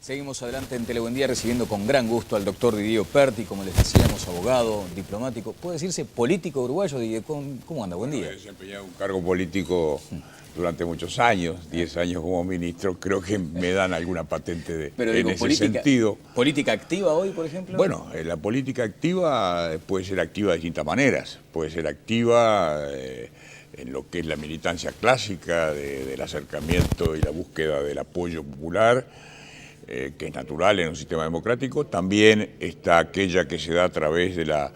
Seguimos adelante en Telebuendía recibiendo con gran gusto al doctor Didier Perti, como les decíamos, abogado, diplomático. ¿Puede decirse político uruguayo, Didier? ¿Cómo anda? Buen día. He desempeñado un cargo político durante muchos años, 10 años como ministro. Creo que me dan alguna patente en ese sentido. ¿Política activa hoy, por ejemplo? Bueno, la política activa puede ser activa de distintas maneras. Puede ser activa en lo que es la militancia clásica, del acercamiento y la búsqueda del apoyo popular, que es natural en un sistema democrático. También está aquella que se da a través de la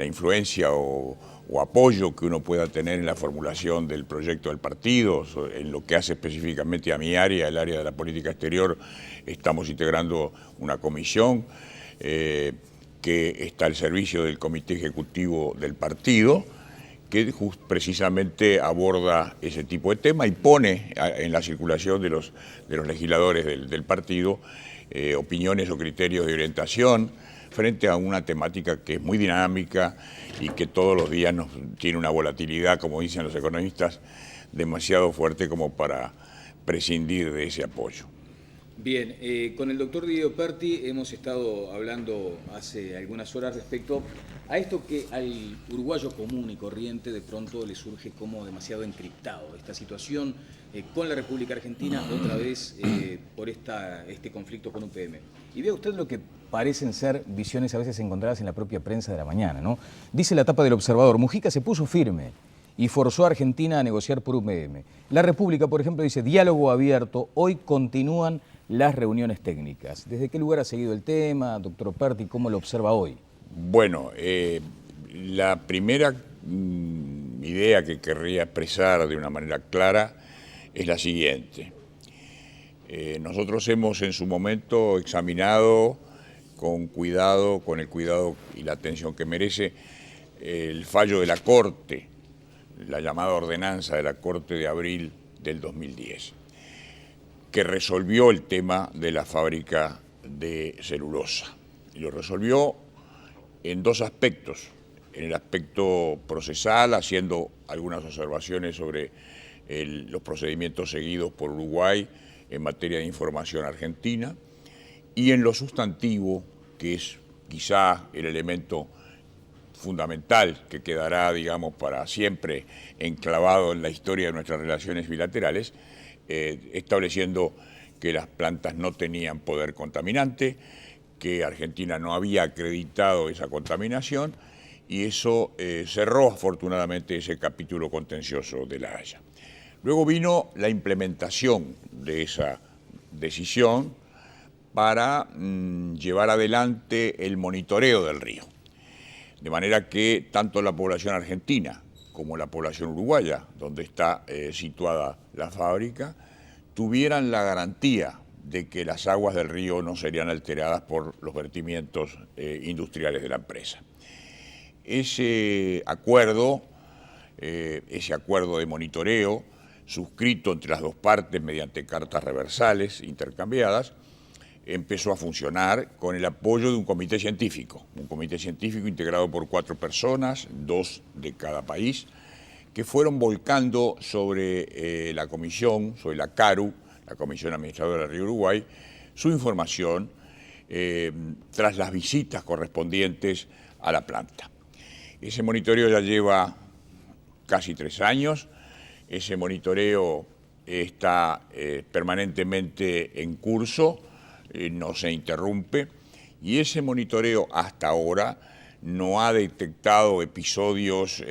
influencia o apoyo que uno pueda tener en la formulación del proyecto del partido. En lo que hace específicamente a mi área, el área de la política exterior, estamos integrando una comisión que está al servicio del comité ejecutivo del partido, que precisamente aborda ese tipo de tema y pone en la circulación de los legisladores del partido opiniones o criterios de orientación frente a una temática que es muy dinámica y que todos los días tiene una volatilidad, como dicen los economistas, demasiado fuerte como para prescindir de ese apoyo. Bien, con el doctor Didier Perti hemos estado hablando hace algunas horas respecto a esto que al uruguayo común y corriente de pronto le surge como demasiado encriptado, esta situación con la República Argentina, otra vez por este conflicto con UPM. Y vea usted lo que parecen ser visiones a veces encontradas en la propia prensa de la mañana, ¿no? Dice la tapa del Observador, Mujica se puso firme y forzó a Argentina a negociar por UPM. La República, por ejemplo, dice diálogo abierto, hoy continúan las reuniones técnicas. ¿Desde qué lugar ha seguido el tema, doctor Perti? ¿Cómo lo observa hoy? Bueno, la primera idea que querría expresar de una manera clara es la siguiente. Nosotros hemos en su momento examinado con el cuidado y la atención que merece el fallo de la Corte, la llamada ordenanza de la Corte de abril del 2010. Que resolvió el tema de la fábrica de celulosa. Y lo resolvió en dos aspectos. En el aspecto procesal, haciendo algunas observaciones sobre los procedimientos seguidos por Uruguay en materia de información argentina, y en lo sustantivo, que es quizá el elemento fundamental que quedará, digamos, para siempre enclavado en la historia de nuestras relaciones bilaterales, estableciendo que las plantas no tenían poder contaminante, que Argentina no había acreditado esa contaminación, y eso cerró afortunadamente ese capítulo contencioso de La Haya. Luego vino la implementación de esa decisión para llevar adelante el monitoreo del río. De manera que tanto la población argentina como la población uruguaya, donde está situada la fábrica, tuvieran la garantía de que las aguas del río no serían alteradas por los vertimientos industriales de la empresa. Ese acuerdo de monitoreo, suscrito entre las dos partes mediante cartas reversales intercambiadas, empezó a funcionar con el apoyo de un comité científico integrado por 4 personas, 2 de cada país, que fueron volcando sobre la comisión, sobre la CARU, la Comisión Administradora del Río Uruguay, su información tras las visitas correspondientes a la planta. Ese monitoreo ya lleva casi 3 años, ese monitoreo está permanentemente en curso, no se interrumpe, y ese monitoreo hasta ahora no ha detectado episodios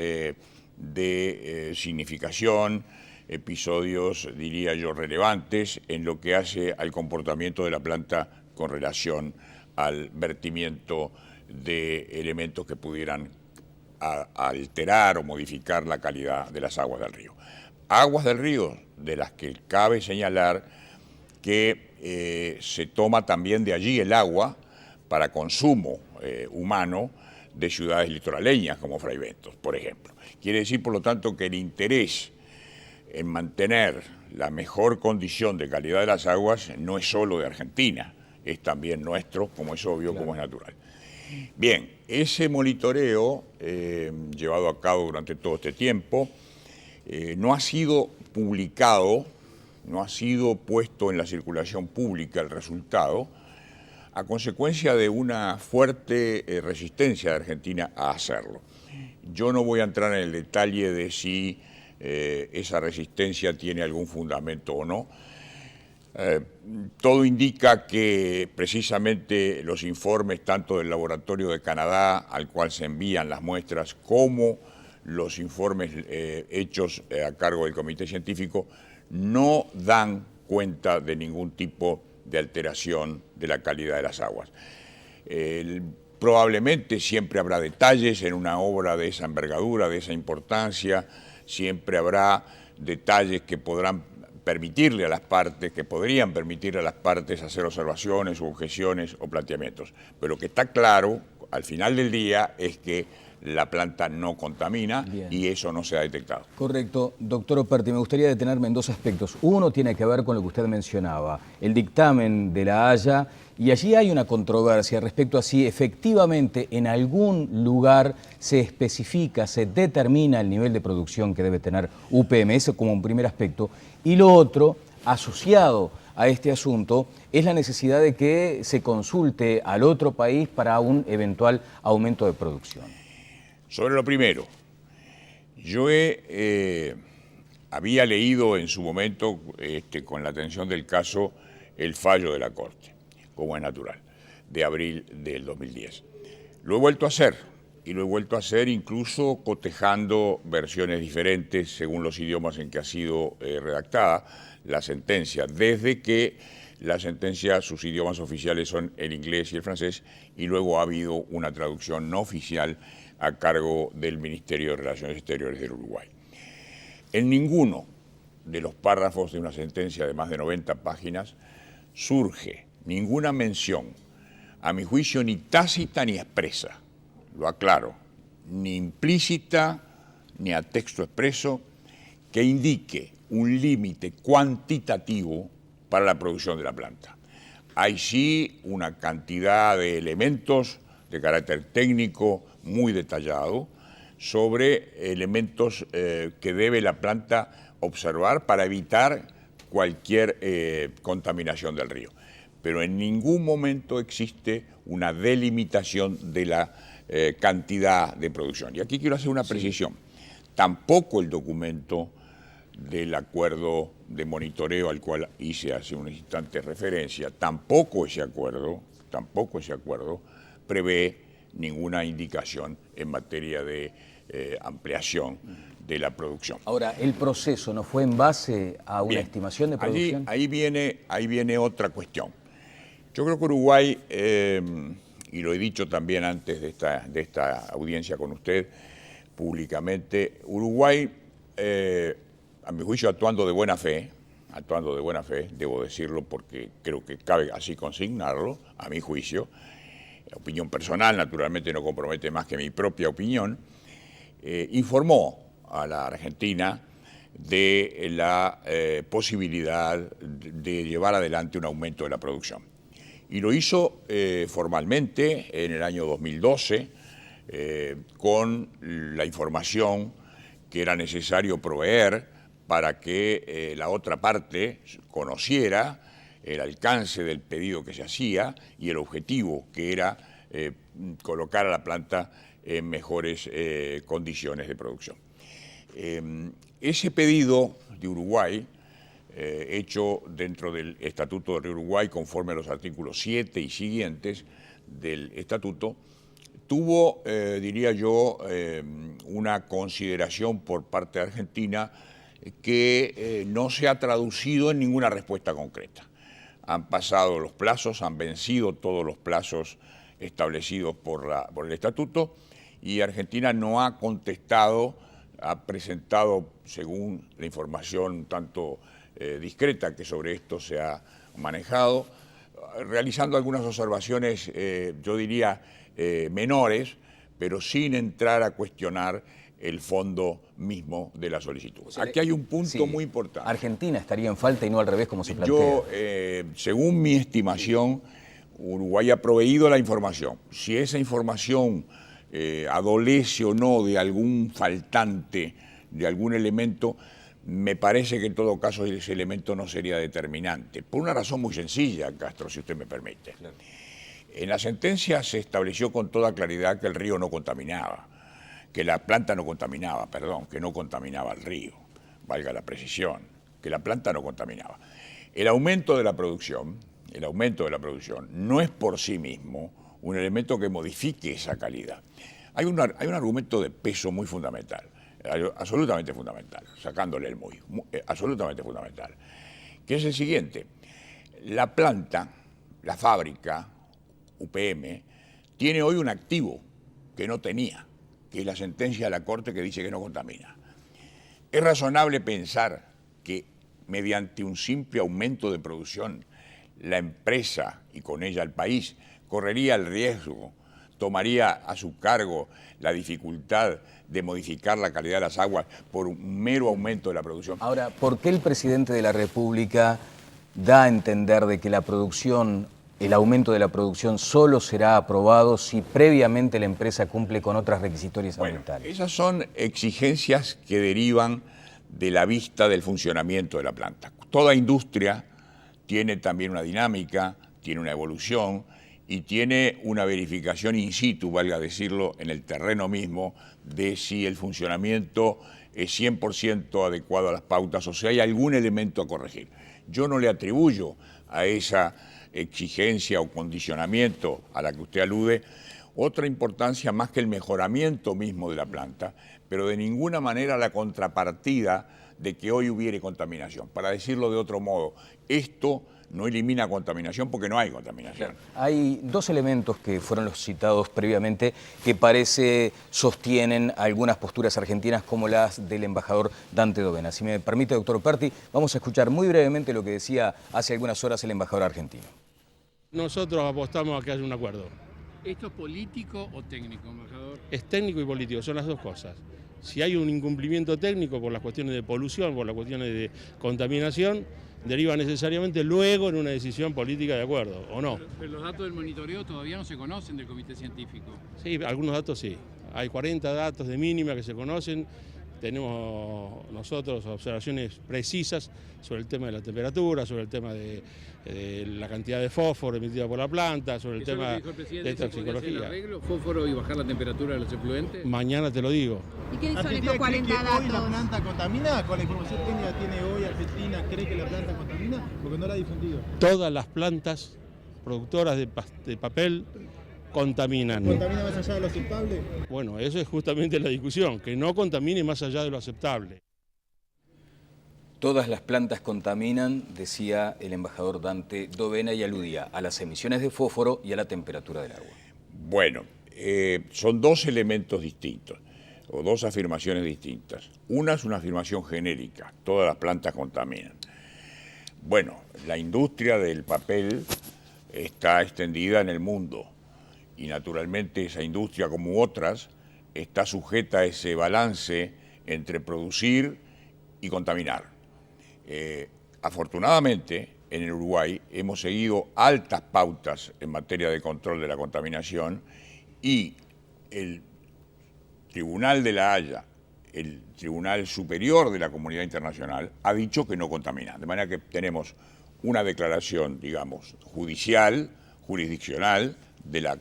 de significación, episodios, diría yo, relevantes en lo que hace al comportamiento de la planta con relación al vertimiento de elementos que pudieran alterar o modificar la calidad de las aguas del río. Aguas del río de las que cabe señalar que se toma también de allí el agua para consumo humano de ciudades litoraleñas como Fraiventos, por ejemplo. Quiere decir, por lo tanto, que el interés en mantener la mejor condición de calidad de las aguas no es solo de Argentina, es también nuestro, como es obvio, claro, como es natural. Bien, ese monitoreo llevado a cabo durante todo este tiempo no ha sido publicado no ha sido puesto en la circulación pública el resultado, a consecuencia de una fuerte resistencia de Argentina a hacerlo. Yo no voy a entrar en el detalle de si esa resistencia tiene algún fundamento o no. Todo indica que precisamente los informes tanto del laboratorio de Canadá, al cual se envían las muestras, como los informes hechos a cargo del comité científico, no dan cuenta de ningún tipo de alteración de la calidad de las aguas. Probablemente siempre habrá detalles en una obra de esa envergadura, de esa importancia, siempre habrá detalles que podrían permitirle a las partes hacer observaciones u objeciones o planteamientos. Pero lo que está claro al final del día es que la planta no contamina. Bien. Y eso no se ha detectado. Correcto. Doctor Operti, me gustaría detenerme en dos aspectos. Uno tiene que ver con lo que usted mencionaba, el dictamen de La Haya, y allí hay una controversia respecto a si efectivamente en algún lugar se especifica, se determina el nivel de producción que debe tener UPM, eso como un primer aspecto. Y lo otro, asociado a este asunto, es la necesidad de que se consulte al otro país para un eventual aumento de producción. Sobre lo primero, yo había leído en su momento, con la atención del caso, el fallo de la Corte, como es natural, de abril del 2010. Lo he vuelto a hacer, y lo he vuelto a hacer incluso cotejando versiones diferentes según los idiomas en que ha sido redactada la sentencia, desde que la sentencia, sus idiomas oficiales son el inglés y el francés, y luego ha habido una traducción no oficial a cargo del Ministerio de Relaciones Exteriores del Uruguay. En ninguno de los párrafos de una sentencia de más de 90 páginas surge ninguna mención, a mi juicio ni tácita ni expresa, lo aclaro, ni implícita ni a texto expreso, que indique un límite cuantitativo para la producción de la planta. Hay sí una cantidad de elementos de carácter técnico muy detallado sobre elementos que debe la planta observar para evitar cualquier contaminación del río. Pero en ningún momento existe una delimitación de la cantidad de producción. Y aquí quiero hacer una precisión. Tampoco el documento del acuerdo de monitoreo al cual hice hace unos instantes referencia, tampoco ese acuerdo prevé ninguna indicación en materia de ampliación de la producción. Ahora, ¿el proceso no fue en base a una estimación de producción? Ahí viene otra cuestión. Yo creo que Uruguay, y lo he dicho también antes de esta audiencia con usted públicamente, Uruguay, a mi juicio, actuando de buena fe, debo decirlo porque creo que cabe así consignarlo, a mi juicio, opinión personal, naturalmente no compromete más que mi propia opinión, informó a la Argentina de la posibilidad de llevar adelante un aumento de la producción. Y lo hizo formalmente en el año 2012 con la información que era necesario proveer para que la otra parte conociera el alcance del pedido que se hacía y el objetivo que era colocar a la planta en mejores condiciones de producción. Ese pedido de Uruguay, hecho dentro del Estatuto del Uruguay conforme a los artículos 7 y siguientes del Estatuto, tuvo, diría yo, una consideración por parte de Argentina que no se ha traducido en ninguna respuesta concreta. Han pasado los plazos, han vencido todos los plazos establecidos por el Estatuto y Argentina no ha contestado, ha presentado, según la información tanto discreta que sobre esto se ha manejado, realizando algunas observaciones, yo diría, menores, pero sin entrar a cuestionar el fondo mismo de la solicitud. O sea, aquí hay un punto muy importante. Argentina estaría en falta y no al revés como se plantea. Yo, según mi estimación, Uruguay ha proveído la información. Si esa información adolece o no de algún faltante, de algún elemento, me parece que en todo caso ese elemento no sería determinante, por una razón muy sencilla, Castro, si usted me permite. Claro. En la sentencia se estableció con toda claridad que el río no contaminaba, que la planta no contaminaba, perdón, que no contaminaba el río, valga la precisión, que la planta no contaminaba. El aumento de la producción no es por sí mismo un elemento que modifique esa calidad. Hay un argumento de peso muy fundamental, absolutamente fundamental, sacándole el muy, absolutamente fundamental, que es el siguiente: la planta, la fábrica, UPM, tiene hoy un activo que no tenía, que es la sentencia de la Corte que dice que no contamina. Es razonable pensar que mediante un simple aumento de producción, la empresa y con ella el país correría el riesgo, tomaría a su cargo la dificultad de modificar la calidad de las aguas por un mero aumento de la producción. Ahora, ¿por qué el presidente de la República da a entender de que la producción, el aumento de la producción solo será aprobado si previamente la empresa cumple con otras requisitorias ambientales? Esas son exigencias que derivan de la vista del funcionamiento de la planta. Toda industria tiene también una dinámica, tiene una evolución y tiene una verificación in situ, valga decirlo, en el terreno mismo, de si el funcionamiento es 100% adecuado a las pautas o si hay algún elemento a corregir. Yo no le atribuyo a esa exigencia o condicionamiento a la que usted alude otra importancia más que el mejoramiento mismo de la planta, pero de ninguna manera la contrapartida de que hoy hubiere contaminación. Para decirlo de otro modo, esto no elimina contaminación porque no hay contaminación. Hay dos elementos que fueron los citados previamente que parece sostienen algunas posturas argentinas como las del embajador Dante Dovena. Si me permite, doctor Perti, vamos a escuchar muy brevemente lo que decía hace algunas horas el embajador argentino. Nosotros apostamos a que haya un acuerdo. ¿Esto es político o técnico, embajador? Es técnico y político, son las dos cosas. Si hay un incumplimiento técnico por las cuestiones de polución, por las cuestiones de contaminación, deriva necesariamente luego en una decisión política de acuerdo, ¿o no? Pero los datos del monitoreo todavía no se conocen del comité científico. Sí, algunos datos sí. Hay 40 datos de mínima que se conocen. Tenemos nosotros observaciones precisas sobre el tema de la temperatura, sobre el tema de la cantidad de fósforo emitida por la planta, sobre el tema de toxicología. ¿El arreglo, fósforo y bajar la temperatura de los efluentes? Mañana te lo digo. ¿Y qué son estos 40 datos? ¿Hoy la planta contamina? ¿Con la información técnica que tiene hoy Argentina, cree que la planta contamina? Porque no la ha difundido. Todas las plantas productoras de papel contaminan. ¿Contamina más allá de lo aceptable? Bueno, eso es justamente la discusión, que no contamine más allá de lo aceptable. Todas las plantas contaminan, decía el embajador Dante Dovena, y aludía a las emisiones de fósforo y a la temperatura del agua. Bueno, son dos elementos distintos, o dos afirmaciones distintas. Una es una afirmación genérica, todas las plantas contaminan. Bueno, la industria del papel está extendida en el mundo y naturalmente esa industria, como otras, está sujeta a ese balance entre producir y contaminar. Afortunadamente, en el Uruguay hemos seguido altas pautas en materia de control de la contaminación y el Tribunal de La Haya, el Tribunal Superior de la Comunidad Internacional, ha dicho que no contaminan. De manera que tenemos una declaración, digamos, judicial, jurisdiccional, de la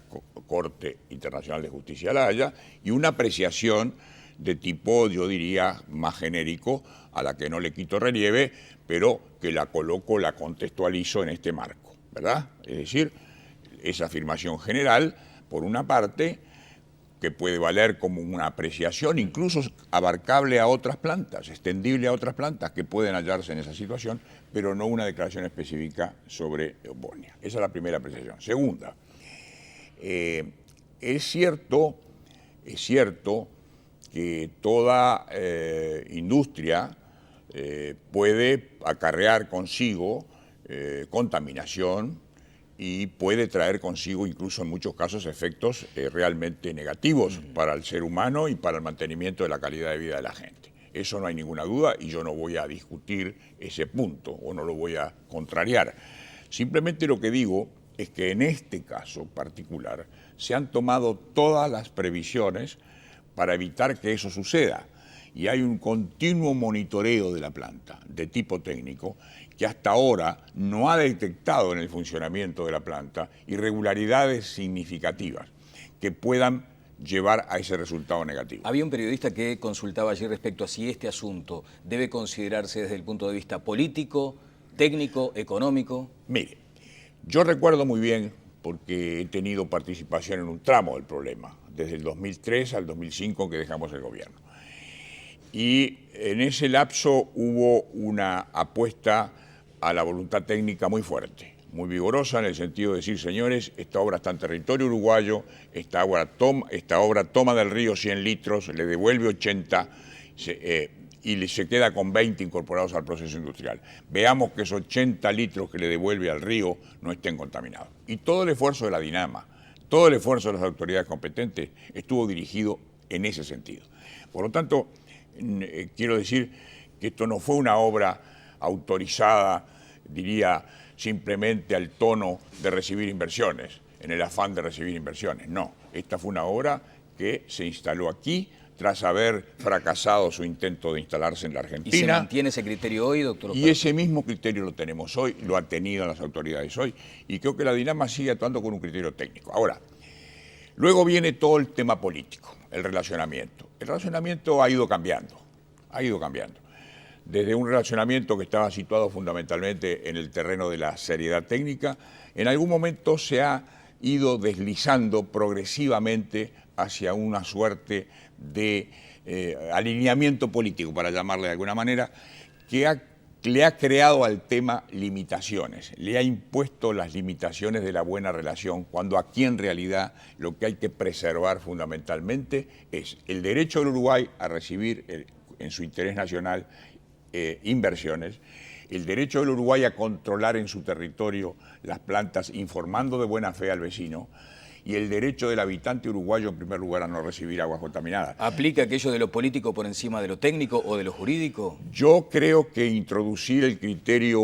Corte Internacional de Justicia de La Haya y una apreciación de tipo, yo diría, más genérico, a la que no le quito relieve, pero que la coloco, la contextualizo en este marco, ¿verdad? Es decir, esa afirmación general, por una parte, que puede valer como una apreciación, incluso abarcable a otras plantas, extendible a otras plantas que pueden hallarse en esa situación, pero no una declaración específica sobre Eobonia. Esa es la primera apreciación. Segunda, es cierto que toda industria puede acarrear consigo contaminación y puede traer consigo incluso en muchos casos efectos realmente negativos para el ser humano y para el mantenimiento de la calidad de vida de la gente. Eso no hay ninguna duda y yo no voy a discutir ese punto o no lo voy a contrariar. Simplemente lo que digo es que en este caso particular se han tomado todas las previsiones para evitar que eso suceda. y hay un continuo monitoreo de la planta de tipo técnico que hasta ahora no ha detectado en el funcionamiento de la planta irregularidades significativas que puedan llevar a ese resultado negativo. Había un periodista que consultaba allí respecto a si este asunto debe considerarse desde el punto de vista político, técnico, económico. Mire, yo recuerdo muy bien, porque he tenido participación en un tramo del problema, desde el 2003 al 2005 que dejamos el gobierno. Y en ese lapso hubo una apuesta a la voluntad técnica muy fuerte, muy vigorosa, en el sentido de decir, señores, esta obra está en territorio uruguayo, esta obra toma del río 100 litros, le devuelve 80 y se queda con 20 incorporados al proceso industrial. Veamos que esos 80 litros que le devuelve al río no estén contaminados. Y todo el esfuerzo de la Dinama, todo el esfuerzo de las autoridades competentes estuvo dirigido en ese sentido. Por lo tanto, quiero decir que esto no fue una obra autorizada, diría, simplemente al tono de recibir inversiones, en el afán de recibir inversiones. No, esta fue una obra que se instaló aquí tras haber fracasado su intento de instalarse en la Argentina. ¿Y se mantiene ese criterio hoy, doctor Operti? Y ese mismo criterio lo tenemos hoy, lo han tenido las autoridades hoy, y creo que la Dinama sigue actuando con un criterio técnico. Ahora, luego viene todo el tema político, el relacionamiento. El relacionamiento ha ido cambiando, Desde un relacionamiento que estaba situado fundamentalmente en el terreno de la seriedad técnica, en algún momento se ha ido deslizando progresivamente hacia una suerte de alineamiento político, para llamarle de alguna manera, que le ha creado al tema limitaciones, le ha impuesto las limitaciones de la buena relación, cuando aquí en realidad lo que hay que preservar fundamentalmente es el derecho del Uruguay a recibir en su interés nacional inversiones, el derecho del Uruguay a controlar en su territorio las plantas informando de buena fe al vecino, y el derecho del habitante uruguayo, en primer lugar, a no recibir aguas contaminadas. ¿Aplica aquello de lo político por encima de lo técnico o de lo jurídico? Yo creo que introducir el criterio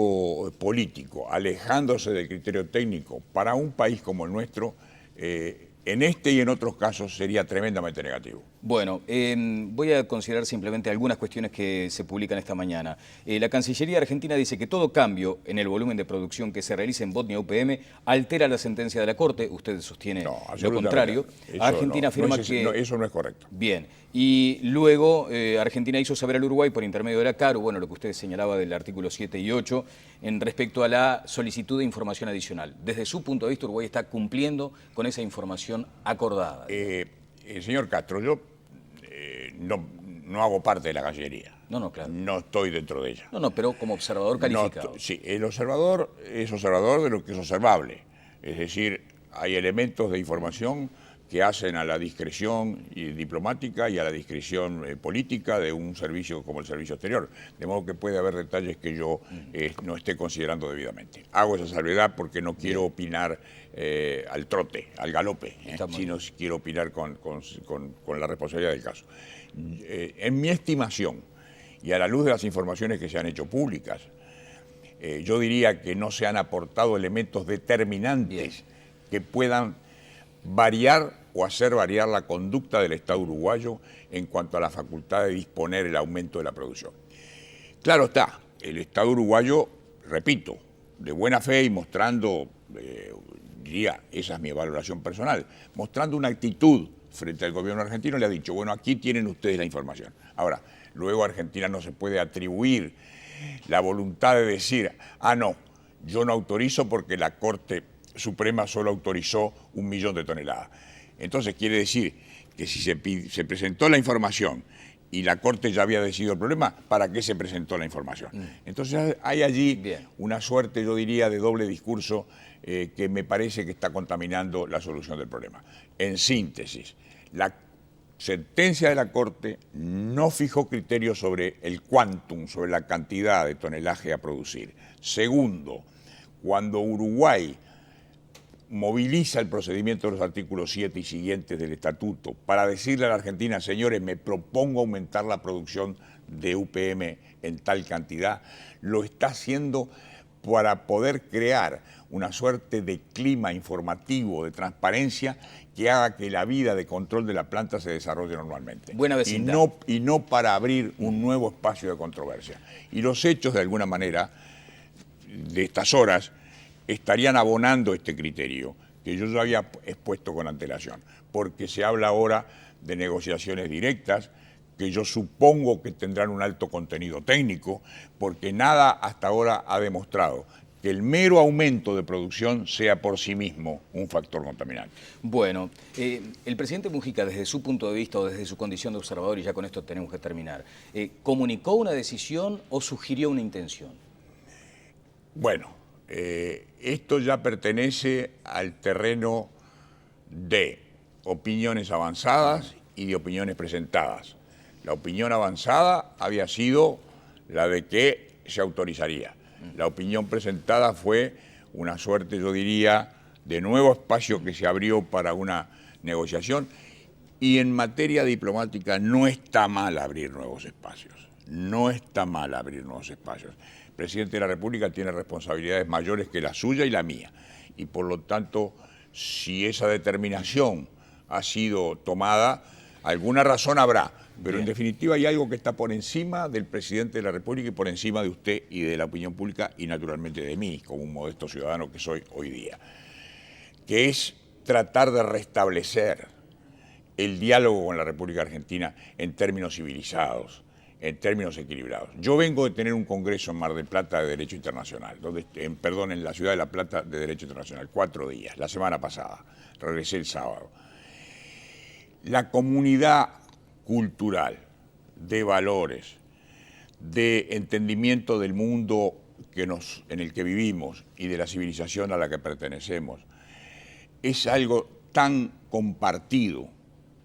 político, alejándose del criterio técnico, para un país como el nuestro, en este y en otros casos sería tremendamente negativo. Bueno, voy a considerar simplemente algunas cuestiones que se publican esta mañana. La Cancillería Argentina dice que todo cambio en el volumen de producción que se realice en Botnia UPM altera la sentencia de la Corte. Usted sostiene lo contrario. Argentina afirma que... eso no es correcto. Bien. Y luego Argentina hizo saber al Uruguay por intermedio de la CARU, bueno, lo que usted señalaba del artículo 7 y 8, en respecto a la solicitud de información adicional. Desde su punto de vista, Uruguay está cumpliendo con esa información acordada. Señor Castro, yo no hago parte de la Cancillería. No, claro. No estoy dentro de ella. No, pero como observador calificado. Sí, el observador es observador de lo que es observable. Es decir, hay elementos de información que hacen a la discreción diplomática y a la discreción política de un servicio como el Servicio Exterior. De modo que puede haber detalles que yo no esté considerando debidamente. Hago esa salvedad porque no quiero opinar al trote, al galope, sino quiero opinar con la responsabilidad del caso. En mi estimación, y a la luz de las informaciones que se han hecho públicas, yo diría que no se han aportado elementos determinantes que puedan variar o hacer variar la conducta del Estado uruguayo en cuanto a la facultad de disponer el aumento de la producción. Claro está, el Estado uruguayo, repito, de buena fe y mostrando, diría, esa es mi valoración personal, mostrando una actitud frente al gobierno argentino, le ha dicho, bueno, aquí tienen ustedes la información. Ahora, luego Argentina no se puede atribuir la voluntad de decir, no, yo no autorizo porque la Corte Suprema solo autorizó 1 millón de toneladas. Entonces quiere decir que si se presentó la información y la Corte ya había decidido el problema, ¿para qué se presentó la información? Entonces hay allí una suerte, yo diría, de doble discurso que me parece que está contaminando la solución del problema. En síntesis, la sentencia de la Corte no fijó criterios sobre el quantum, sobre la cantidad de tonelaje a producir. Segundo, cuando Uruguay moviliza el procedimiento de los artículos 7 y siguientes del Estatuto para decirle a la Argentina, señores, me propongo aumentar la producción de UPM en tal cantidad, lo está haciendo para poder crear una suerte de clima informativo, de transparencia, que haga que la vida de control de la planta se desarrolle normalmente. Buena vecindad. Y no para abrir un nuevo espacio de controversia. Y los hechos, de alguna manera, de estas horas, estarían abonando este criterio, que yo ya había expuesto con antelación, porque se habla ahora de negociaciones directas, que yo supongo que tendrán un alto contenido técnico, porque nada hasta ahora ha demostrado que el mero aumento de producción sea por sí mismo un factor contaminante. Bueno, el presidente Mujica, desde su punto de vista o desde su condición de observador, y ya con esto tenemos que terminar, ¿comunicó una decisión o sugirió una intención? Bueno, esto ya pertenece al terreno de opiniones avanzadas y de opiniones presentadas. La opinión avanzada había sido la de que se autorizaría. La opinión presentada fue una suerte, yo diría, de nuevo espacio que se abrió para una negociación. Y en materia diplomática no está mal abrir nuevos espacios. No está mal abrir nuevos espacios. El presidente de la República tiene responsabilidades mayores que la suya y la mía. Y por lo tanto, si esa determinación ha sido tomada, alguna razón habrá. Pero en definitiva hay algo que está por encima del presidente de la República y por encima de usted y de la opinión pública y naturalmente de mí, como un modesto ciudadano que soy hoy día, que es tratar de restablecer el diálogo con la República Argentina en términos civilizados, en términos equilibrados. Yo vengo de tener un congreso en Mar del Plata de Derecho Internacional, en la ciudad de La Plata de Derecho Internacional, 4 días, la semana pasada, regresé el sábado. La comunidad cultural, de valores, de entendimiento del mundo en el que vivimos y de la civilización a la que pertenecemos, es algo tan compartido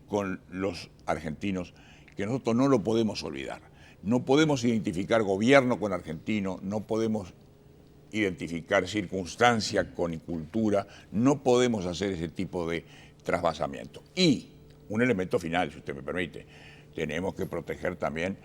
con los argentinos que nosotros no lo podemos olvidar. No podemos identificar gobierno con argentino, no podemos identificar circunstancia con cultura, no podemos hacer ese tipo de trasvasamiento. Y un elemento final, si usted me permite, tenemos que proteger también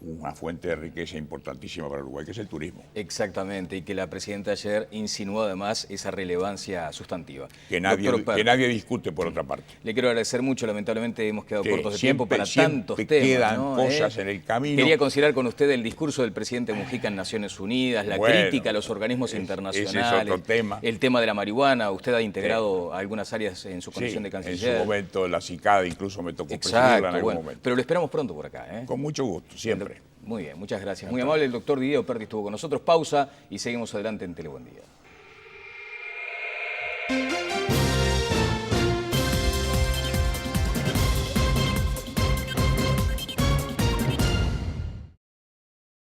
una fuente de riqueza importantísima para Uruguay, que es el turismo. Exactamente, y que la presidenta ayer insinuó además esa relevancia sustantiva. Que nadie discute por otra parte. Le quiero agradecer mucho, lamentablemente hemos quedado cortos de tiempo para tantos temas. Quedan ¿no? cosas en el camino. Quería considerar con usted el discurso del presidente Mujica en Naciones Unidas, la crítica a los organismos internacionales. Ese es otro tema. El tema de la marihuana, usted ha integrado algunas áreas en su condición de canciller. En su momento la CICAD incluso me tocó presidirla en algún momento. Pero lo esperamos pronto por acá. Con mucho gusto, siempre. Muy bien, muchas gracias. Muy amable, el doctor Diego Perti estuvo con nosotros. Pausa y seguimos adelante en Tele Buen Día.